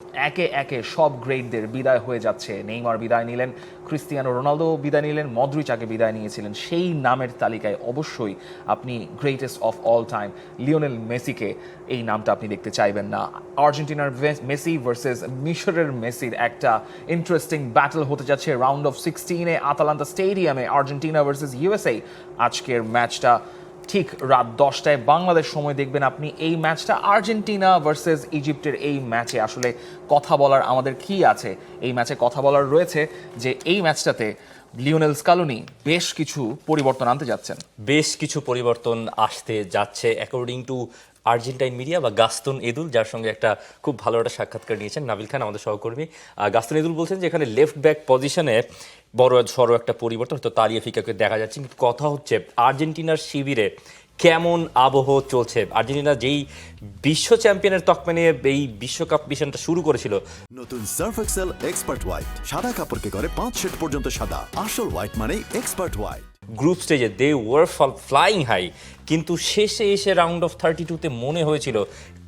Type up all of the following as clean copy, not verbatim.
একে একে সব গ্রেটদের বিদায় হয়ে যাচ্ছে। নেইমার বিদায় নিলেন, ক্রিস্টিয়ানো রোনালদো বিদায় নিলেন, মদ্রিচ আগে বিদায় নিয়েছিলেন। সেই নামের তালিকায় অবশ্যই আপনি greatest of all time Lionel মেসিকে এই নামটা আপনি দেখতে চাইবেন না। আর্জেন্টিনার মেসি ভার্সেস মিশরের মেসির একটা ইন্টারেস্টিং ব্যাটল হতে যাচ্ছে রাউন্ড অফ 16-এ আতালান্তা স্টেডিয়ামে, আর্জেন্টিনা ভার্সেস ইউএসএ। আজকের ম্যাচটা ঠিক রাত 10টায় বাংলাদেশ সময় দেখবেন আপনি এই ম্যাচটা। আর্জেন্টিনা ভার্সেস ইজিপ্টের এই ম্যাচে আসলে কথা বলার আমাদের কি আছে? এই ম্যাচে কথা বলার রয়েছে যে এই ম্যাচটাতে লিওনেল স্কালোনি বেশ কিছু পরিবর্তন আনতে যাচ্ছেন। বেশ কিছু পরিবর্তন আসতে যাচ্ছে অ্যাকর্ডিং টু আর্জেন্টাইন মিডিয়া বা গাস্তন এদুল, যার সঙ্গে একটা খুব ভালো একটা সাক্ষাৎকার নিয়েছেন নাবিল খান আমাদের সহকর্মী। গাস্তন এদুল বলছেন যে এখানে লেফট ব্যাক পজিশনে বড় সড়ো একটা পরিবর্তন, হয়তো তারিয়া ফিকাকে দেখা যাচ্ছে। কিন্তু কথা হচ্ছে আর্জেন্টিনার শিবিরে কেমন আবহ চলছে। আর্জেন্টিনা যেই বিশ্ব চ্যাম্পিয়নের তকমা নিয়ে এই বিশ্বকাপ মিশনটা শুরু করেছিল, নতুন সার্ফ এক্সেল এক্সপার্ট হোয়াইট সাদা কাপড়কে করে 5 শেড পর্যন্ত সাদা। আসল হোয়াইট মানে এক্সপার্ট হোয়াইট। গ্রুপ স্টেজে দে ওয়ার ফ্লাইং হাই, কিন্তু শেষে এসে রাউন্ড অফ 32-তে মনে হয়েছিল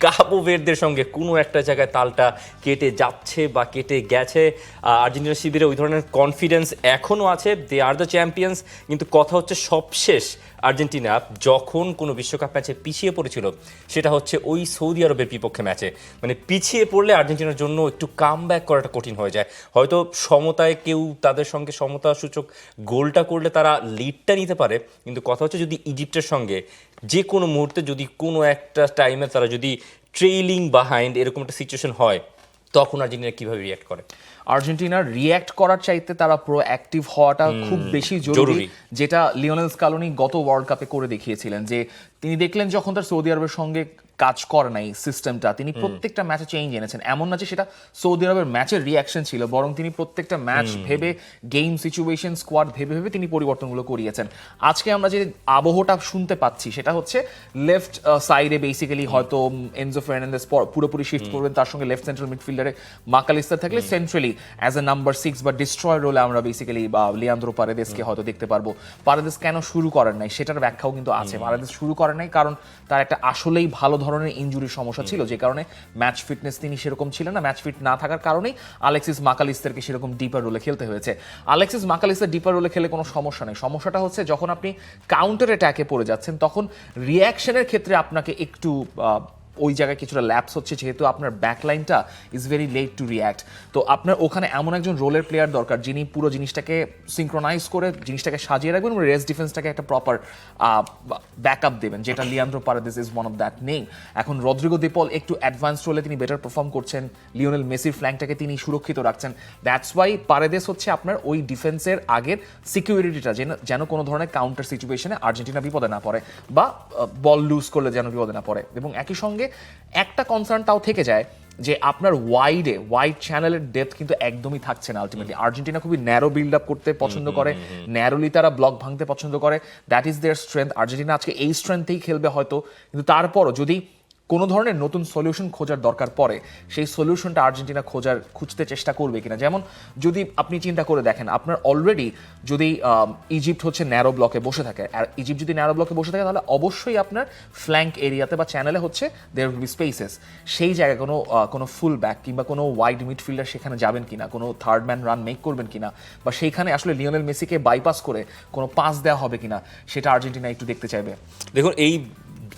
কাবো ভের্দের সঙ্গে কোনো একটা জায়গায় তালটা কেটে যাচ্ছে বা কেটে গেছে। আর্জেন্টিনা শিবিরে ওই ধরনের কনফিডেন্স এখনও আছে, দে আর দ্য চ্যাম্পিয়ন্স। কিন্তু কথা হচ্ছে সবশেষ আর্জেন্টিনা যখন কোনো বিশ্বকাপ ম্যাচে পিছিয়ে পড়েছিল, সেটা হচ্ছে ওই সৌদি আরবের বিপক্ষে ম্যাচে। মানে পিছিয়ে পড়লে আর্জেন্টিনার জন্য একটু কাম ব্যাক করাটা কঠিন হয়ে যায়। হয়তো সমতায় কেউ তাদের সঙ্গে সমতা সূচক গোলটা করলে তারা লিডটা নিতে পারে, কিন্তু কথা হচ্ছে যদি ইজিপ্টের সঙ্গে যে কোনো মুহূর্তে যদি কোনো একটা টাইমে তারা যদি ট্রেইলিং বাহাইন্ড এরকম একটা সিচুয়েশন হয়, তখন আর্জেন্টিনা কীভাবে রিঅ্যাক্ট করে? আর্জেন্টিনার রিয়্যাক্ট করার চাইতে তারা প্রোঅ্যাক্টিভ হওয়াটা খুব বেশি জরুরি, যেটা লিওনেল স্কালোনি গত ওয়ার্ল্ড কাপে করে দেখিয়েছিলেন। যে তিনি দেখলেন যখন তার সৌদি আরবের সঙ্গে কাজ করে নাই সিস্টেমটা, তিনি প্রত্যেকটা ম্যাচে চেঞ্জ এনেছেন। এমন না যে সেটা সৌদি আরবের ম্যাচের রিয়াকশন ছিল, বরং তিনি প্রত্যেকটা ম্যাচ ভেবে, গেম সিচুয়েশন, স্কোয়াড ভেবে ভেবে তিনি পরিবর্তনগুলো করিয়েছেন। আজকে আমরা যে আবহটা শুনতে পাচ্ছি সেটা হচ্ছে লেফট সাইডে বেসিক্যালি হয়তো এনজো ফার্নান্দেজ পুরোপুরি শিফট করবেন, তার সঙ্গে লেফট সেন্ট্রাল মিডফিল্ডারে মাকালিস্তার থাকলে সেন্ট্রালি অ্যাজ এ নাম্বার 6 বা ডিস্ট্রয় রোলে আমরা বেসিক্যালি বা লিয়ান্দ্রো পারেদেসকে হয়তো দেখতে পারবো। পারেদেস কেন শুরু করেন নাই সেটার ব্যাখ্যাও কিন্তু আছে। পারেদেস শুরু করেন নাই কারণ তার একটা আসলেই ভালো ধরনের ইনজুরির সমস্যা ছিল, যে কারণে ম্যাচ ফিটনেস তিনি সেরকম ছিলেন না। ম্যাচ ফিট না থাকার কারণেই আলেক্সিস মাকালিস্তারকে সেরকম ডিপার রোলে খেলতে হয়েছে। আলেক্সিস মাকালিস্তার ডিপার রোলে খেলে কোনো সমস্যা নেই, সমস্যাটা হচ্ছে যখন আপনি কাউন্টার অ্যাটাকে পড়ে যাচ্ছেন, তখন রিয়াকশনের ক্ষেত্রে আপনাকে একটু ওই জায়গায় কিছুটা ল্যাপস হচ্ছে, যেহেতু আপনার ব্যাকলাইনটা is very late to react. তো আপনার ওখানে এমন একজন রোলের প্লেয়ার দরকার যিনি পুরো জিনিসটাকে সিঙ্ক্রোনাইজ করে জিনিসটাকে সাজিয়ে রাখবেন এবং রেস্ট ডিফেন্সটাকে একটা প্রপার ব্যাকআপ দেবেন, যেটা Leandro Paredes is one of that name. এখন রদ্রিগো দি পল একটু অ্যাডভান্স রোলে তিনি বেটার পারফর্ম করছেন, লিওনেল মেসির ফ্ল্যাঙ্কটাকে তিনি সুরক্ষিত রাখছেন। দ্যাটস ওয়াই পারেদেস হচ্ছে আপনার ওই ডিফেন্সের আগের সিকিউরিটিটা, যেন কোনো ধরনের কাউন্টার সিচুয়েশনে আর্জেন্টিনা বিপদে না পড়ে বা বল লুজ করলে যেন বিপদে না পড়ে। এবং একই সঙ্গে একটা কনসার্ন তাও থেকে যায় যে আপনার ওয়াইড চ্যানেলের ডেপথ কিন্তু একদমই থাকছে না। আলটিমেটলি আর্জেন্টিনা খুবই ন্যারো বিল্ড আপ করতে পছন্দ করে, ন্যারোলি তারা ব্লক ভাঙতে পছন্দ করে। That is their strength. Argentina আজকে এই স্ট্রেংথেই খেলবে হয়তো, কিন্তু তারপরও যদি কোনো ধরনের নতুন সলিউশন খোঁজার দরকার পড়ে, সেই সলিউশনটা আর্জেন্টিনা খুঁজতে চেষ্টা করবে কিনা। যেমন যদি আপনি চিন্তা করে দেখেন, আপনার অলরেডি যদি ইজিপ্ট হচ্ছে ন্যারো ব্লকে বসে থাকে, আর ইজিপ্ট যদি ন্যারো ব্লকে বসে থাকে, তাহলে অবশ্যই আপনার ফ্ল্যাঙ্ক এরিয়াতে বা চ্যানেলে হচ্ছে দেয়ার উইল বি স্পেসেস। সেই জায়গায় কোনো ফুল ব্যাক কিংবা কোনো ওয়াইড মিডফিল্ডার সেখানে যাবেন কিনা, কোনো থার্ড ম্যান রান মেক করবেন কিনা, বা সেইখানে আসলে লিওনেল মেসিকে বাইপাস করে কোনো পাস দেওয়া হবে কিনা, সেটা আর্জেন্টিনা একটু দেখতে চাইবে। দেখুন, এই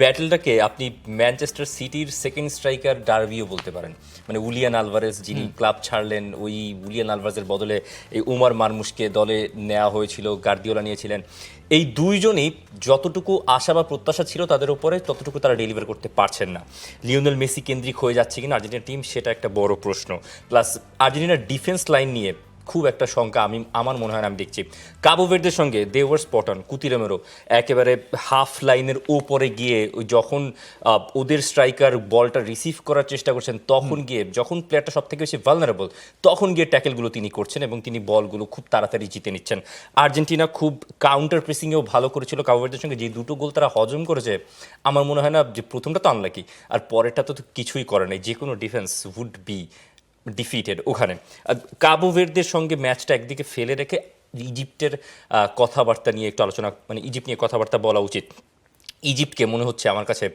ব্যাটেলটাকে আপনি ম্যানচেস্টার সিটির সেকেন্ড স্ট্রাইকার ডার্বিও বলতে পারেন। মানে উলিয়ান আলভারেজ যিনি ক্লাব ছাড়লেন, ওই উলিয়ান আলভারেজের বদলে এই উমার মারমুশকে দলে নেওয়া হয়েছিল, গার্দিওলা নিয়েছিলেন। এই দুইজনই যতটুকু আশা বা প্রত্যাশা ছিল তাদের উপরে, ততটুকু তারা ডেলিভার করতে পারছেন না। লিওনেল মেসি কেন্দ্রিক হয়ে যাচ্ছে কিনা আর্জেন্টিনা টিম, সেটা একটা বড় প্রশ্ন। প্লাস আর্জেন্টিনার ডিফেন্স লাইন নিয়ে খুব একটা শঙ্কা আমার মনে হয় না আমি দেখছি। কাবো ভের্দের সঙ্গে দে ওয়ার স্পট অন। কুতিরেমেরও একেবারে হাফ লাইনের ওপরে গিয়ে ওই যখন ওদের স্ট্রাইকার বলটা রিসিভ করার চেষ্টা করছেন, তখন গিয়ে যখন প্লেয়ারটা সব থেকে বেশি ভালনারেবল, তখন গিয়ে ট্যাকেলগুলো তিনি করছেন এবং তিনি বলগুলো খুব তাড়াতাড়ি জিতে নিচ্ছেন। আর্জেন্টিনা খুব কাউন্টার প্রেসিংয়েও ভালো করেছিল কাবো ভের্দের সঙ্গে। যে দুটো গোল তারা হজম করেছে, আমার মনে হয় না যে প্রথমটা তো আনলাকি, আর পরেরটা তো কিছুই করে নাই। যে কোনো ডিফেন্স উড বি ডিফিটেড ওখানে। কাবো ভের্দের সঙ্গে ম্যাচটা একদিকে ফেলে রেখে ইজিপ্টের কথাবার্তা নিয়ে একটু আলোচনা, মানে ইজিপ্ট নিয়ে কথাবার্তা বলা উচিত। ইজিপ্টকে মনে হচ্ছে আমার কাছে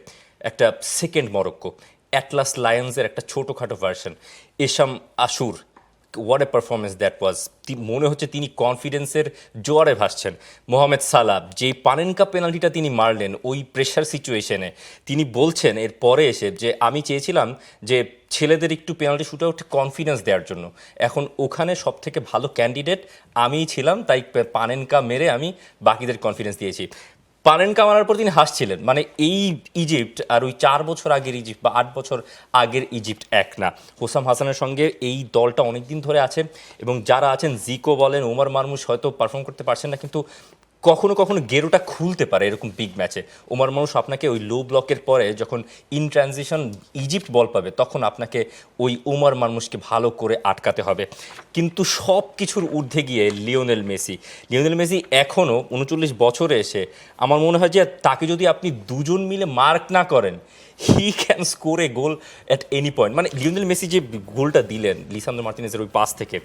একটা সেকেন্ড মরক্কো। অ্যাটলাস লায়ন্সের একটা ছোটোখাটো version. Esham Ashour, what a performance that was. মনে হচ্ছে তিনি কনফিডেন্সের জোয়ারে ভাসছেন। মোহাম্মদ সালাহ যেই পানেনকা পেনাল্টিটা তিনি মারলেন ওই প্রেশার সিচুয়েশনে, তিনি বলছেন এর পরে এসে যে আমি চেয়েছিলাম যে ছেলেদের একটু পেনাল্টি শুট আউটে কনফিডেন্স দেওয়ার জন্য, এখন ওখানে সব থেকে ভালো ক্যান্ডিডেট আমিই ছিলাম, তাই পানেনকা মেরে আমি বাকিদের কনফিডেন্স দিয়েছি। পানেনকা মারার পর তিনি হাসছিলেন, মানে এই ইজিপ্ট আর ওই 4 বছর আগের ইজিপ্ট বা 8 বছর আগের ইজিপ্ট এক না। হোসাম হাসানের সঙ্গে এই দলটা অনেকদিন ধরে আছে এবং যারা আছেন জিকো বলেন, ওমর মারমুশ হয়তো পারফর্ম করতে পারছেন না, কিন্তু কখনো কখনো গেরোটা খুলতে পারে এরকম বিগ ম্যাচে। ওমর মারমুশ আপনাকে ওই লো ব্লকের পরে যখন ইন ট্রানজিশন ইজিপ্ট বল পাবে তখন আপনাকে ওই ওমর মারমুশকে ভালো করে আটকাতে হবে। কিন্তু সব কিছুর ঊর্ধ্বে গিয়ে লিওনেল মেসি এখনও 39 বছরে এসে আমার মনে হয় যে তাকে যদি আপনি দুজন মিলে মার্ক না করেন, he can score A goal at any point. মানে লিওনেল মেসি যে গোলটা দিলেন লিসান্দ্রো মার্টিনেজের ওই পাস থেকে,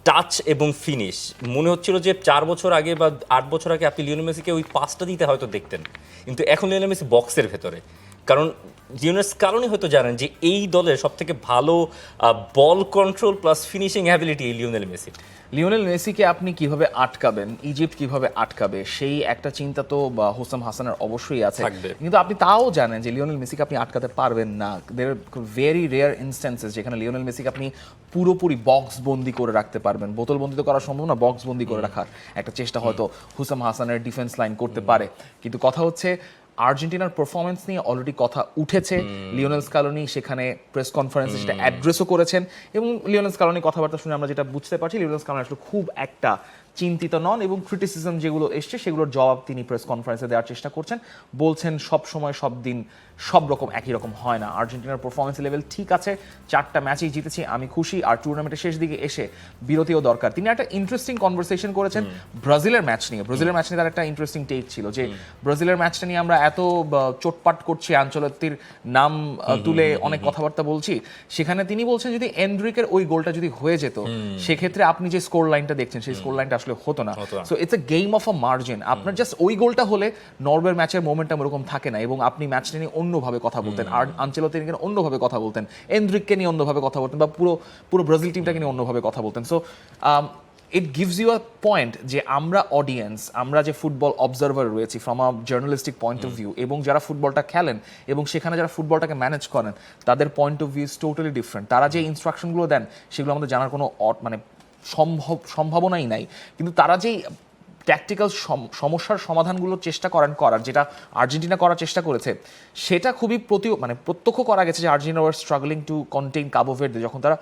টাচ এবং ফিনিশ, মনে হচ্ছিল যে 4 বছর আগে বা 8 বছর আগে আপনি লিওনেল মেসিকে ওই পাসটা দিতে হয়তো দেখতেন, কিন্তু এখন লিওনেল মেসি বক্সের ভেতরে। কারণ লিওনেল স্কালোনি হয়তো জানেন যে এই দলের সবথেকে ভালো ball control plus finishing ability এই লিওনেল মেসি। লিওনেল মেসিকে আপনি কিভাবে আটকাবেন, ইজিপ্ট কিভাবে আটকাবে, সেই একটা চিন্তা তো হোসাম হাসানের অবশ্যই আছে। থাকবে। কিন্তু আপনি তাও জানেন যে লিওনেল মেসিকে আপনি আটকাতে পারবেন না। দের ভেরি রেয়ার ইনস্ট্যান্সেস যেখানে লিওনেল মেসিকে আপনি পুরোপুরি বক্স বন্দি করে রাখতে পারবেন। বোতল বন্দি তো করা সম্ভব না, বক্স বন্দি করে রাখার একটা চেষ্টা হয়তো হোসাম হাসানের ডিফেন্স লাইন করতে পারে। কিন্তু কথা হচ্ছে আর্জেন্টিনার পারফরমেন্স নিয়ে অলরেডি কথা উঠেছে। লিওনেল স্কালোনি সেখানে প্রেস কনফারেন্সে সেটা অ্যাড্রেসও করেছেন এবং লিওনেল স্কালোনি কথাবার্তা শুনে আমরা যেটা বুঝতে পারছি, লিওনেল স্কালোনি আসলে খুব একটা চিন্তিত নন এবং ক্রিটিসিজম যেগুলো এসছে সেগুলোর জবাব তিনি প্রেস কনফারেন্সে দেওয়ার চেষ্টা করছেন। বলছেন সব সময় সব দিন সব রকম একই রকম হয় না, আর্জেন্টিনার পারফরমেন্স লেভেল ঠিক আছে, 4টা ম্যাচেই জিতেছি, আমি খুশি, আর টুর্নামেন্টের শেষ দিকে এসে বিরতিও দরকার। তিনি একটা ইন্টারেস্টিং কনভারসেশন করেছেন ব্রাজিলের ম্যাচ নিয়ে। ব্রাজিলের ম্যাচ নিয়ে তার একটা ইন্টারেস্টিং টেক ছিল যে ব্রাজিলের ম্যাচটা নিয়ে আমরা এত চোটপাট করছি, আঞ্চলত্তির নাম তুলে অনেক কথাবার্তা বলছি, সেখানে তিনি বলছেন যদি এন্ড্রিকের ওই গোলটা যদি হয়ে যেত সেক্ষেত্রে আপনি যে স্কোর লাইনটা দেখছেন সেই স্কোর লাইনটা আসলে হতো না। So it's a game of a margin. আপনার জাস্ট ওই গোলটা হলে নরওয়ের ম্যাচের মোমেন্টাম এরকম থাকে না এবং আপনি ম্যাচটা নিয়ে অন্যভাবে কথা বলতেন, আর আঞ্চেলত্তি নিয়ে অন্যভাবে কথা বলতেন, এন্ড্রিককে নিয়ে অন্যভাবে কথা বলতেন, বা পুরো ব্রাজিল টিমটাকে নিয়ে অন্যভাবে কথা বলতেন। So it gives you a point যে আমরা অডিয়েন্স, আমরা যে ফুটবল অবজারভার রয়েছি from a journalistic point of view, এবং যারা ফুটবলটা খেলেন এবং সেখানে যারা ফুটবলটাকে ম্যানেজ করেন, তাদের point of view is totally different. তারা যে ইনস্ট্রাকশনগুলো দেন সেগুলো আমাদের জানার কোনো মানে সম্ভাবনাই নাই, কিন্তু তারা যেই ট্যাকটিক্যাল সমস্যার সমাধানগুলোর চেষ্টা করার যেটা আর্জেন্টিনা করার চেষ্টা করেছে, সেটা খুবই প্রত্যক্ষ করা গেছে যে Argentina were struggling to contain Cabo Verde. যখন তারা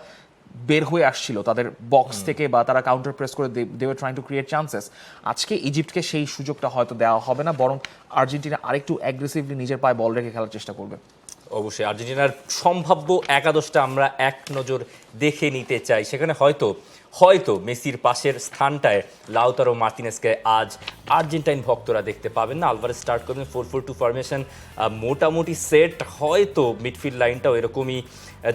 বের হয়ে আসছিল তাদের বক্স থেকে বা তারা কাউন্টার প্রেস করে they were trying to create chances, আজকে ইজিপ্টকে সেই সুযোগটা হয়তো দেওয়া হবে না, বরং আর্জেন্টিনা আরেকটু অ্যাগ্রেসিভলি নিজের পায়ে বল রেখে খেলার চেষ্টা করবে। অবশ্যই আর্জেন্টিনার সম্ভাব্য একাদশটা আমরা এক নজর দেখে নিতে চাই। সেখানে হয়তো মেসির পাশের স্থানটায় লাউতারো মার্টিনেজকে আজ আর্জেন্টাইন ভক্তরা দেখতে পাবেন না। আলভারেজ স্টার্ট করবেন 4-4-2 ফরমেশন, মোটামুটি সেট, হয়তো মিডফিল্ড লাইনটাও এরকমই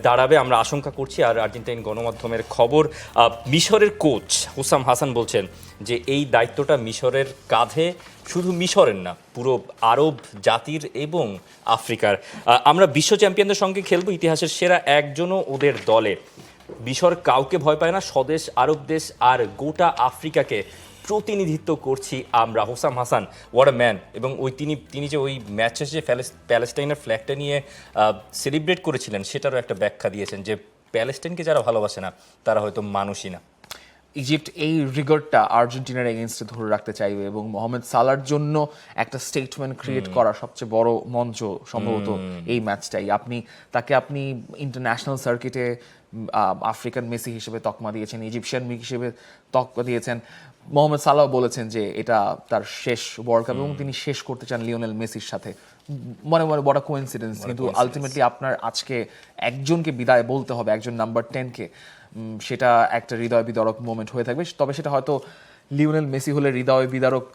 দাঁড়াবে আমরা আশঙ্কা করছি। আর আর্জেন্টাইন গণমাধ্যমের খবর, মিশরের কোচ হোসাম হাসান বলছেন যে এই দায়িত্বটা মিশরের কাঁধে, শুধু মিশরের না পুরো আরব জাতির এবং আফ্রিকার। আমরা বিশ্ব চ্যাম্পিয়নদের সঙ্গে খেলবো, ইতিহাসের সেরা একজনও ওদের দলে। মিশর কাউকে ভয় পায় না, স্বদেশ আরব দেশ আর গোটা আফ্রিকাকে প্রতিনিধিত্ব করছি আমরা। Hossam Hassan what a man. এবং তিনি যে ওই ম্যাচে যে প্যালেস্টাইনের ফ্ল্যাগটা নিয়ে সেলিব্রেট করেছিলেন সেটারও একটা ব্যাখ্যা দিয়েছেন যে প্যালেস্টাইনকে যারা ভালোবাসে না তারা হয়তো মানুষই না। ইজিপ্ট এই রিগরটা আর্জেন্টিনার এগেনস্টে ধরে রাখতে চাইবে এবং মোহাম্মদ সালার জন্য একটা স্টেটমেন্ট ক্রিয়েট করা সবচেয়ে বড় মঞ্চ সম্ভবত এই ম্যাচটাই। আপনি ইন্টারন্যাশনাল সার্কিটে আফ্রিকান মেসি হিসেবে তকমা দিয়েছেন, ইজিপশিয়ান মেসি হিসেবে তকমা দিয়েছেন। মোহাম্মদ সালাহ বলেছেন যে এটা তার শেষ ওয়ার্ল্ড কাপ এবং তিনি শেষ করতে চান লিওনেল মেসির সাথে। মনে বড় কোইন্সিডেন্স, কিন্তু আলটিমেটলি আপনার আজকে একজনকে বিদায় বলতে হবে, একজন নাম্বার 10-কে, সেটা একটা হৃদয় বিদারক মোমেন্ট হয়ে থাকবে। তবে সেটা হয়তো লিওনেল মেসি হলে হৃদয় বিদারক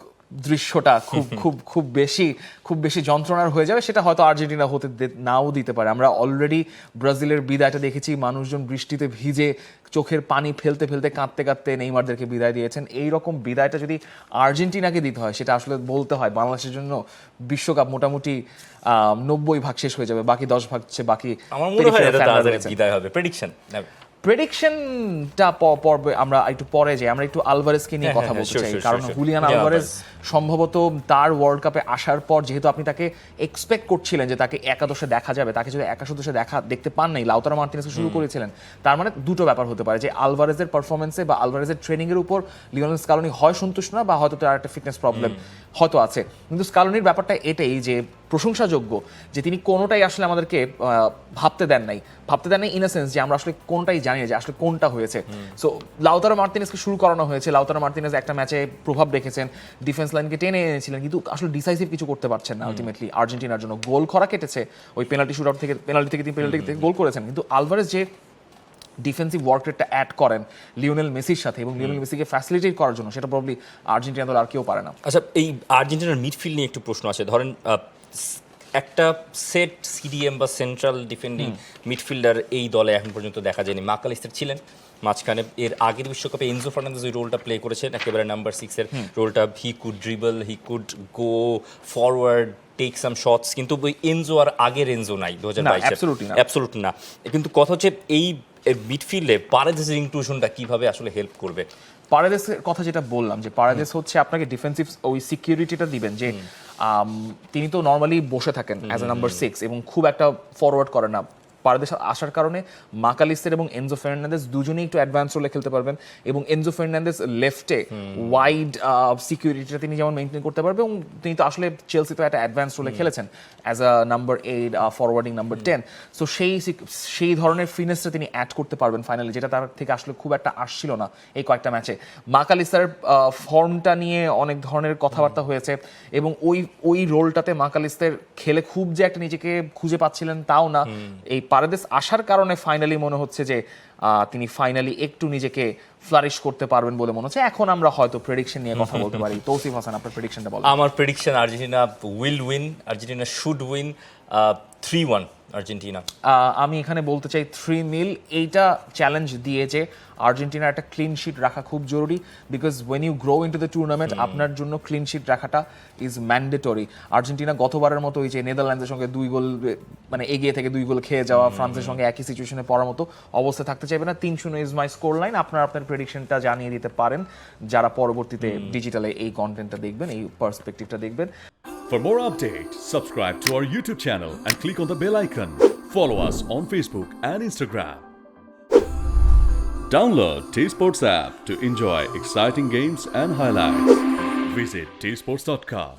দৃশ্যটা খুব বেশি যন্ত্রণার হয়ে যাবে, সেটা হয়তো আর্জেন্টিনা হতে নাও দিতে পারে। আমরা অলরেডি ব্রাজিলের বিদায়টা দেখেছি, মানুষজন বৃষ্টিতে ভিজে চোখের পানি ফেলতে ফেলতে কাঁদতে কাঁদতে নেইমারদেরকে বিদায় দিয়েছেন। এই রকম বিদায়টা যদি আর্জেন্টিনাকে দিতে হয়, সেটা আসলে বলতে হয় বাংলাদেশের জন্য বিশ্বকাপ মোটামুটি 90% শেষ হয়ে যাবে, বাকি 10 ভাগ বাকি আমার মনে হয় এটা fan রা তাড়াতাড়ি রয়েছেন। বিদায় হবে। প্রেডিকশন প্রেডিকশনটা পর্বে আমরা একটু পরে যাই, আমরা একটু আলভারেজকে নিয়ে কথা বলতে চাই, কারণ হুলিয়ান আলভারেজ সম্ভবত তার ওয়ার্ল্ড কাপে আসার পর, যেহেতু আপনি তাকে এক্সপেক্ট করছিলেন যে তাকে একাদশে দেখা যাবে, তাকে যদি একাদশে দেখতে পান নাই, লাউতারো মার্টিনেজকে শুরু করেছিলেন, তার মানে দুটো ব্যাপার হতে পারে, যে আলভারেজের পারফরমেন্সে বা আলভারেজের ট্রেনিং এর উপর লিওনেল স্কালোনি হয় সন্তুষ্ট না, বা হয়তো তার একটা ফিটনেস প্রবলেম হয়তো আছে। কিন্তু স্কালোনির ব্যাপারটা এটাই যে প্রশংসাযোগ্য যে তিনি কোনোটাই আসলে আমাদেরকে ভাবতে দেন নাই ইন আ সেন্স যে আমরা আসলে কোনটাই জানি না যে আসলে কোনটা হয়েছে। সো লাউতারো মার্টিনেজকে শুরু করানো হয়েছে, লাউতারো মার্টিনেজ একটা ম্যাচে প্রভাব রেখেছেন, ডিফেন্স লাইনকে টেনে এনেছিলেন, কিন্তু আসলে ডিসাইসিভ কিছু করতে পারছেন না আলটিমেটলি আর্জেন্টিনার জন্য। গোল খরা কেটেছে ওই পেনাল্টি শুট আউট থেকে, পেনাল্টি থেকে গোল করেছেন, কিন্তু আলভারেজ যে ডিফেন্সিভ ওয়ার্ক রেটটা অ্যাড করেন লিওনেল মেসির সাথে এবং লিওনেল মেসিকে ফ্যাসিলিটেট করার জন্য, সেটা প্রবলি আর্জেন্টিনা দল আর কেউ পারে না। আচ্ছা, এই আর্জেন্টিনার মিডফিল্ড নিয়ে একটু প্রশ্ন আছে। ধরেন একটা সেট সিডিএম বা সেন্ট্রাল ডিফেন্ডিং মিডফিল্ডার এই দলে এখন পর্যন্ত দেখা যায়নি। মাকালিস্তার ছিলেন মাঝখানে, এর আগের বিশ্বকাপে এনজো ফার্নান্দেজ ওই রোলটা প্লে করেছেন, একেবারে নাম্বার 6 এর রোলটা। He could dribble, he could go forward, take some shots, কিন্তু ওই এনজো আর আগের এনজো নাই 2022 অ্যাবসলিউট না। কিন্তু কথা হচ্ছে এই মিডফিল্ডে পারেদেসের ইনক্লুশনটা কিভাবে আসলে হেল্প করবে? পারেদেসের কথা যেটা বললাম, যে পারেদেস হচ্ছে আপনাকে ডিফেন্সিভ ওই সিকিউরিটিটা দিবেন, যে তিনি তো নর্মালি বসে থাকেন অ্যাজ এ নাম্বার 6 এবং খুব একটা ফরওয়ার্ড করেন না। পারেদেস আসার কারণে মাকালিস্তার এবং এনজো ফার্নান্দেজ দুজনেই একটু অ্যাডভান্স রোলে খেলতে পারবেন, এবং এনজো ফার্নান্দেজ লেফটে ওয়াইড সিকিউরিটিটা তিনি যেমন মেনটেন করতে পারবেন, এবং তিনি তো আসলে চেলসি তো একটা অ্যাডভান্স রোলে খেলেছেন as a number 8 forwarding number 10। So সেই ধরনের ফিটনেসটা তিনি অ্যাড করতে পারবেন ফাইনালি, যেটা তার থেকে আসলে খুব একটা আসছিল না এই কয়েকটা ম্যাচে। মাকালিস্তার ফর্মটা নিয়ে অনেক ধরনের কথাবার্তা হয়েছে, এবং ওই রোলটাতে মাকালিস্তার খেলে খুব যে একটা নিজেকে খুঁজে পাচ্ছিলেন তাও না। এই পারেদেস আসার কারণে ফাইনালি মনে হচ্ছে যে তিনি ফাইনালি একটু নিজেকে ফ্লারিশ করতে পারবেন বলে মনে হচ্ছে। এখন আমরা হয়তো প্রেডিকশন নিয়ে কথা বলতে পারি। তৌসিফ হাসান, আপনার প্রেডিকশনটা বলুন। আমার prediction Argentina will win, Argentina should win 3-1 Argentina. আমি এখানে বলতে চাই 3-0। এইটা চ্যালেঞ্জ দিয়ে যে আর্জেন্টিনার একটা ক্লিন শিট রাখা খুব জরুরি, because when you grow into the tournament আপনার জন্য ক্লিন শিট রাখাটা ইজ ম্যান্ডেটরি। আর্জেন্টিনা গতবারের মতো ওই যে নেদারল্যান্ডসের সঙ্গে 2 গোল মানে এগিয়ে থেকে 2 গোল খেয়ে যাওয়া, ফ্রান্সের সঙ্গে একই সিচুয়েশনে পড়ার মতো অবস্থা থাকতে চাইবে না। 3-0 ইজ মাই স্কোর লাইন। আপনার প্রেডিকশনটা জানিয়ে দিতে পারেন যারা পরবর্তীতে ডিজিটালে এই কন্টেন্টটা দেখবেন, এই পার্সপেক্টিভটা দেখবেন। For more updates, subscribe to our YouTube channel and click on the bell icon. Follow us on Facebook and Instagram. Download T-Sports app to enjoy exciting games and highlights. Visit tsports.com.